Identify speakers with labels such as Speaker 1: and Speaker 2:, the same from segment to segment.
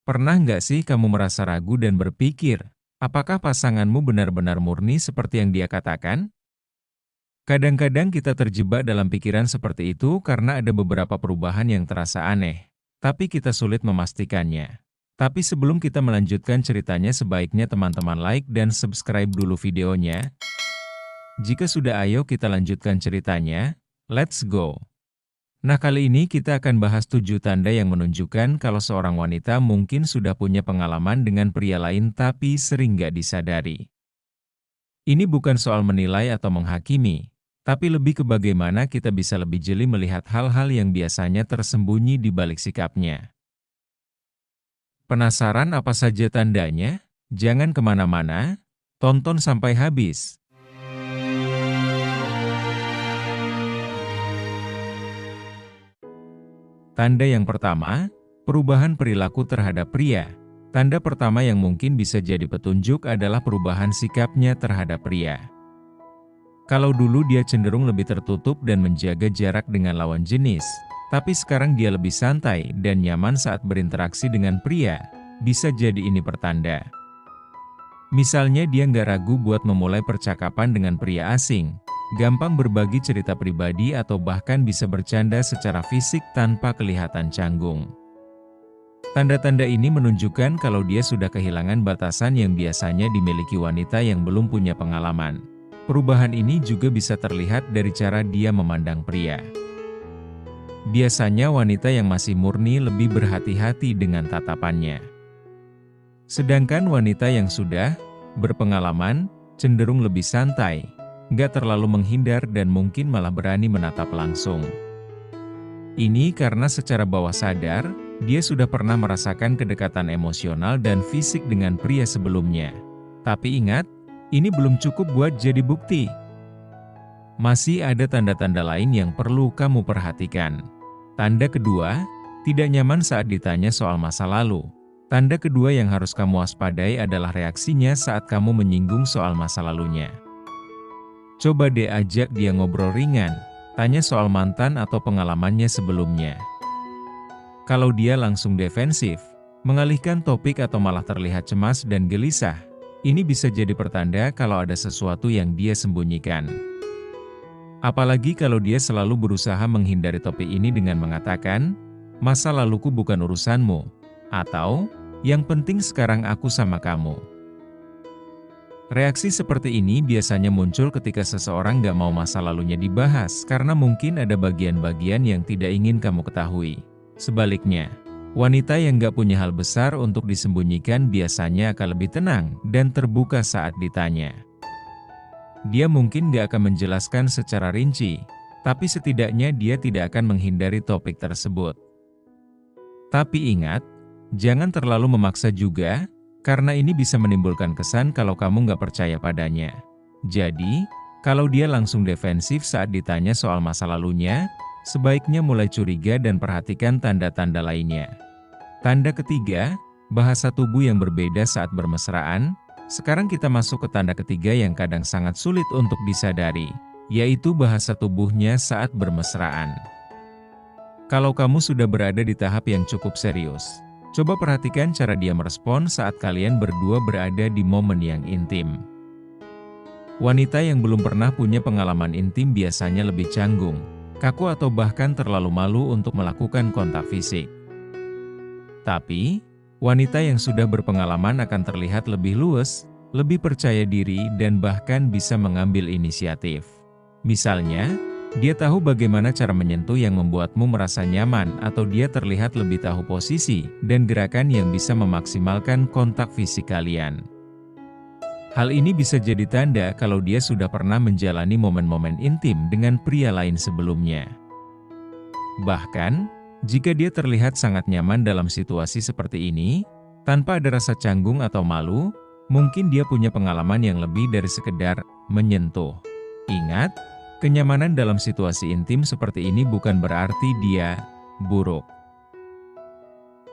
Speaker 1: Pernah nggak sih kamu merasa ragu dan berpikir, apakah pasanganmu benar-benar murni seperti yang dia katakan? Kadang-kadang kita terjebak dalam pikiran seperti itu karena ada beberapa perubahan yang terasa aneh, tapi kita sulit memastikannya. Tapi sebelum kita melanjutkan ceritanya, sebaiknya teman-teman like dan subscribe dulu videonya. Jika sudah, ayo kita lanjutkan ceritanya. Let's go! Nah, kali ini kita akan bahas 7 tanda yang menunjukkan kalau seorang wanita mungkin sudah punya pengalaman dengan pria lain tapi sering gak disadari. Ini bukan soal menilai atau menghakimi, tapi lebih ke bagaimana kita bisa lebih jeli melihat hal-hal yang biasanya tersembunyi di balik sikapnya. Penasaran apa saja tandanya? Jangan kemana-mana, tonton sampai habis. Tanda yang pertama, perubahan perilaku terhadap pria. Tanda pertama yang mungkin bisa jadi petunjuk adalah perubahan sikapnya terhadap pria. Kalau dulu dia cenderung lebih tertutup dan menjaga jarak dengan lawan jenis, tapi sekarang dia lebih santai dan nyaman saat berinteraksi dengan pria, bisa jadi ini pertanda. Misalnya dia nggak ragu buat memulai percakapan dengan pria asing, gampang berbagi cerita pribadi atau bahkan bisa bercanda secara fisik tanpa kelihatan canggung. Tanda-tanda ini menunjukkan kalau dia sudah kehilangan batasan yang biasanya dimiliki wanita yang belum punya pengalaman. Perubahan ini juga bisa terlihat dari cara dia memandang pria. Biasanya wanita yang masih murni lebih berhati-hati dengan tatapannya. Sedangkan wanita yang sudah berpengalaman cenderung lebih santai, nggak terlalu menghindar dan mungkin malah berani menatap langsung. Ini karena secara bawah sadar, dia sudah pernah merasakan kedekatan emosional dan fisik dengan pria sebelumnya. Tapi ingat, ini belum cukup buat jadi bukti. Masih ada tanda-tanda lain yang perlu kamu perhatikan. Tanda kedua, tidak nyaman saat ditanya soal masa lalu. Tanda kedua yang harus kamu waspadai adalah reaksinya saat kamu menyinggung soal masa lalunya. Coba deh ajak dia ngobrol ringan, tanya soal mantan atau pengalamannya sebelumnya. Kalau dia langsung defensif, mengalihkan topik atau malah terlihat cemas dan gelisah, ini bisa jadi pertanda kalau ada sesuatu yang dia sembunyikan. Apalagi kalau dia selalu berusaha menghindari topik ini dengan mengatakan, "Masa laluku bukan urusanmu," atau "Yang penting sekarang aku sama kamu." Reaksi seperti ini biasanya muncul ketika seseorang gak mau masa lalunya dibahas karena mungkin ada bagian-bagian yang tidak ingin kamu ketahui. Sebaliknya, wanita yang gak punya hal besar untuk disembunyikan biasanya akan lebih tenang dan terbuka saat ditanya. Dia mungkin gak akan menjelaskan secara rinci, tapi setidaknya dia tidak akan menghindari topik tersebut. Tapi ingat, jangan terlalu memaksa juga, karena ini bisa menimbulkan kesan kalau kamu nggak percaya padanya. Jadi, kalau dia langsung defensif saat ditanya soal masa lalunya, sebaiknya mulai curiga dan perhatikan tanda-tanda lainnya. Tanda ketiga, bahasa tubuh yang berbeda saat bermesraan. Sekarang kita masuk ke tanda ketiga yang kadang sangat sulit untuk disadari, yaitu bahasa tubuhnya saat bermesraan. Kalau kamu sudah berada di tahap yang cukup serius, coba perhatikan cara dia merespon saat kalian berdua berada di momen yang intim. Wanita yang belum pernah punya pengalaman intim biasanya lebih canggung, kaku atau bahkan terlalu malu untuk melakukan kontak fisik. Tapi, wanita yang sudah berpengalaman akan terlihat lebih luwes, lebih percaya diri dan bahkan bisa mengambil inisiatif. Misalnya, dia tahu bagaimana cara menyentuh yang membuatmu merasa nyaman atau dia terlihat lebih tahu posisi dan gerakan yang bisa memaksimalkan kontak fisik kalian. Hal ini bisa jadi tanda kalau dia sudah pernah menjalani momen-momen intim dengan pria lain sebelumnya. Bahkan, jika dia terlihat sangat nyaman dalam situasi seperti ini, tanpa ada rasa canggung atau malu, mungkin dia punya pengalaman yang lebih dari sekedar menyentuh. Ingat, kenyamanan dalam situasi intim seperti ini bukan berarti dia buruk.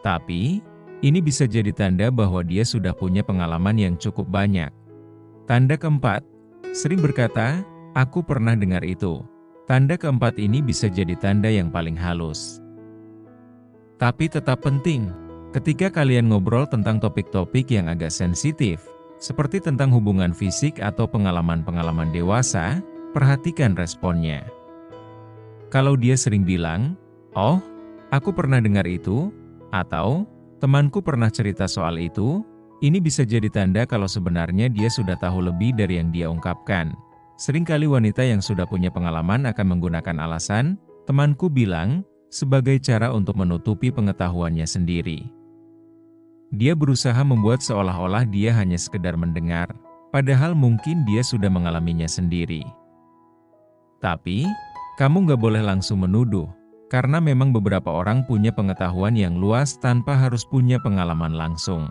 Speaker 1: Tapi, ini bisa jadi tanda bahwa dia sudah punya pengalaman yang cukup banyak. Tanda keempat, sering berkata, "Aku pernah dengar itu." Tanda keempat ini bisa jadi tanda yang paling halus. Tapi tetap penting, Ketika kalian ngobrol tentang topik-topik yang agak sensitif, seperti tentang hubungan fisik atau pengalaman-pengalaman dewasa, perhatikan responnya. Kalau dia sering bilang, "Oh, aku pernah dengar itu," atau "Temanku pernah cerita soal itu," ini bisa jadi tanda kalau sebenarnya dia sudah tahu lebih dari yang dia ungkapkan. Seringkali wanita yang sudah punya pengalaman akan menggunakan alasan, "Temanku bilang," sebagai cara untuk menutupi pengetahuannya sendiri. Dia berusaha membuat seolah-olah dia hanya sekedar mendengar, padahal mungkin dia sudah mengalaminya sendiri. Tapi, kamu nggak boleh langsung menuduh, karena memang beberapa orang punya pengetahuan yang luas tanpa harus punya pengalaman langsung.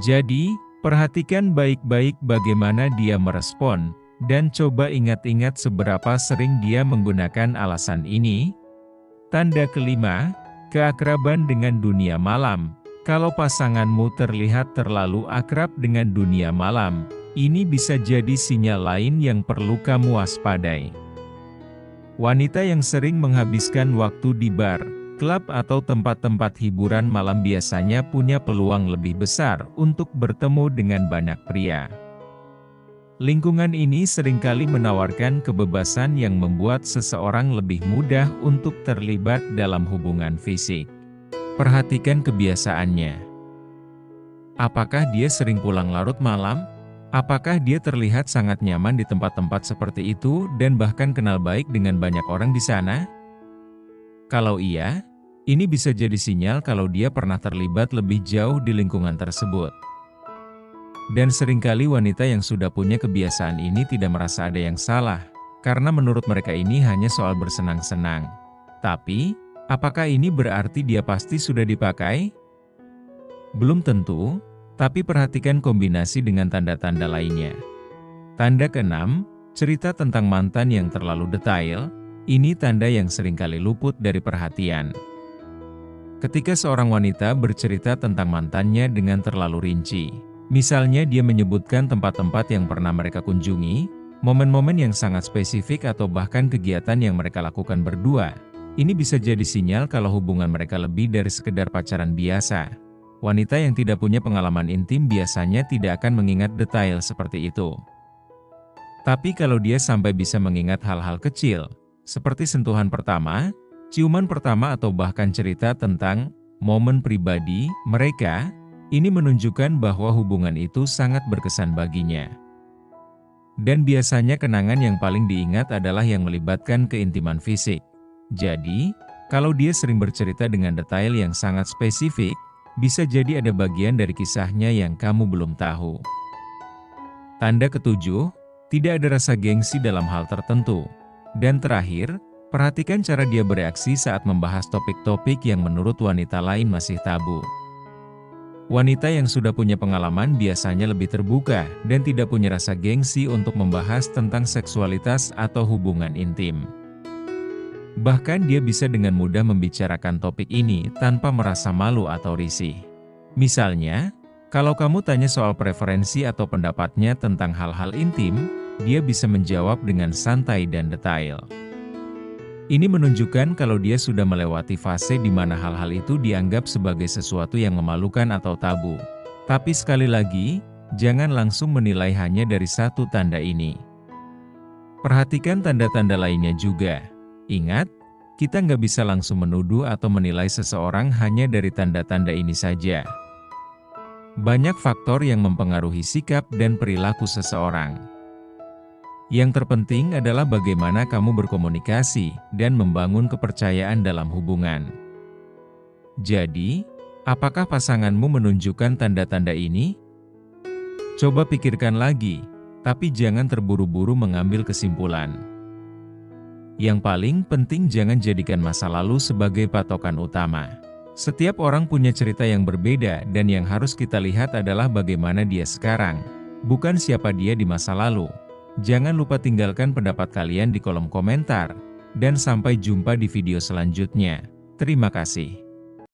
Speaker 1: Jadi, perhatikan baik-baik bagaimana dia merespon, dan coba ingat-ingat seberapa sering dia menggunakan alasan ini. Tanda kelima, keakraban dengan dunia malam. Kalau pasanganmu terlihat terlalu akrab dengan dunia malam, ini bisa jadi sinyal lain yang perlu kamu waspadai. Wanita yang sering menghabiskan waktu di bar, klub atau tempat-tempat hiburan malam biasanya punya peluang lebih besar untuk bertemu dengan banyak pria. Lingkungan ini seringkali menawarkan kebebasan yang membuat seseorang lebih mudah untuk terlibat dalam hubungan fisik. Perhatikan kebiasaannya. Apakah dia sering pulang larut malam? Apakah dia terlihat sangat nyaman di tempat-tempat seperti itu dan bahkan kenal baik dengan banyak orang di sana? Kalau iya, ini bisa jadi sinyal kalau dia pernah terlibat lebih jauh di lingkungan tersebut. Dan seringkali wanita yang sudah punya kebiasaan ini tidak merasa ada yang salah, karena menurut mereka ini hanya soal bersenang-senang. Tapi, apakah ini berarti dia pasti sudah dipakai? Belum tentu, tapi perhatikan kombinasi dengan tanda-tanda lainnya. Tanda keenam, cerita tentang mantan yang terlalu detail, ini tanda yang seringkali luput dari perhatian. Ketika seorang wanita bercerita tentang mantannya dengan terlalu rinci, misalnya dia menyebutkan tempat-tempat yang pernah mereka kunjungi, momen-momen yang sangat spesifik atau bahkan kegiatan yang mereka lakukan berdua, ini bisa jadi sinyal kalau hubungan mereka lebih dari sekedar pacaran biasa. Wanita yang tidak punya pengalaman intim biasanya tidak akan mengingat detail seperti itu. Tapi kalau dia sampai bisa mengingat hal-hal kecil, seperti sentuhan pertama, ciuman pertama atau bahkan cerita tentang momen pribadi mereka, ini menunjukkan bahwa hubungan itu sangat berkesan baginya. Dan biasanya kenangan yang paling diingat adalah yang melibatkan keintiman fisik. Jadi, kalau dia sering bercerita dengan detail yang sangat spesifik, bisa jadi ada bagian dari kisahnya yang kamu belum tahu. Tanda ketujuh, tidak ada rasa gengsi dalam hal tertentu. Dan terakhir, perhatikan cara dia bereaksi saat membahas topik-topik yang menurut wanita lain masih tabu. Wanita yang sudah punya pengalaman biasanya lebih terbuka dan tidak punya rasa gengsi untuk membahas tentang seksualitas atau hubungan intim. Bahkan dia bisa dengan mudah membicarakan topik ini tanpa merasa malu atau risih. Misalnya, kalau kamu tanya soal preferensi atau pendapatnya tentang hal-hal intim, dia bisa menjawab dengan santai dan detail. Ini menunjukkan kalau dia sudah melewati fase di mana hal-hal itu dianggap sebagai sesuatu yang memalukan atau tabu. Tapi sekali lagi, jangan langsung menilai hanya dari satu tanda ini. Perhatikan tanda-tanda lainnya juga. Ingat, kita nggak bisa langsung menuduh atau menilai seseorang hanya dari tanda-tanda ini saja. Banyak faktor yang mempengaruhi sikap dan perilaku seseorang. Yang terpenting adalah bagaimana kamu berkomunikasi dan membangun kepercayaan dalam hubungan. Jadi, apakah pasanganmu menunjukkan tanda-tanda ini? Coba pikirkan lagi, tapi jangan terburu-buru mengambil kesimpulan. Yang paling penting jangan jadikan masa lalu sebagai patokan utama. Setiap orang punya cerita yang berbeda dan yang harus kita lihat adalah bagaimana dia sekarang, bukan siapa dia di masa lalu. Jangan lupa tinggalkan pendapat kalian di kolom komentar, dan sampai jumpa di video selanjutnya. Terima kasih.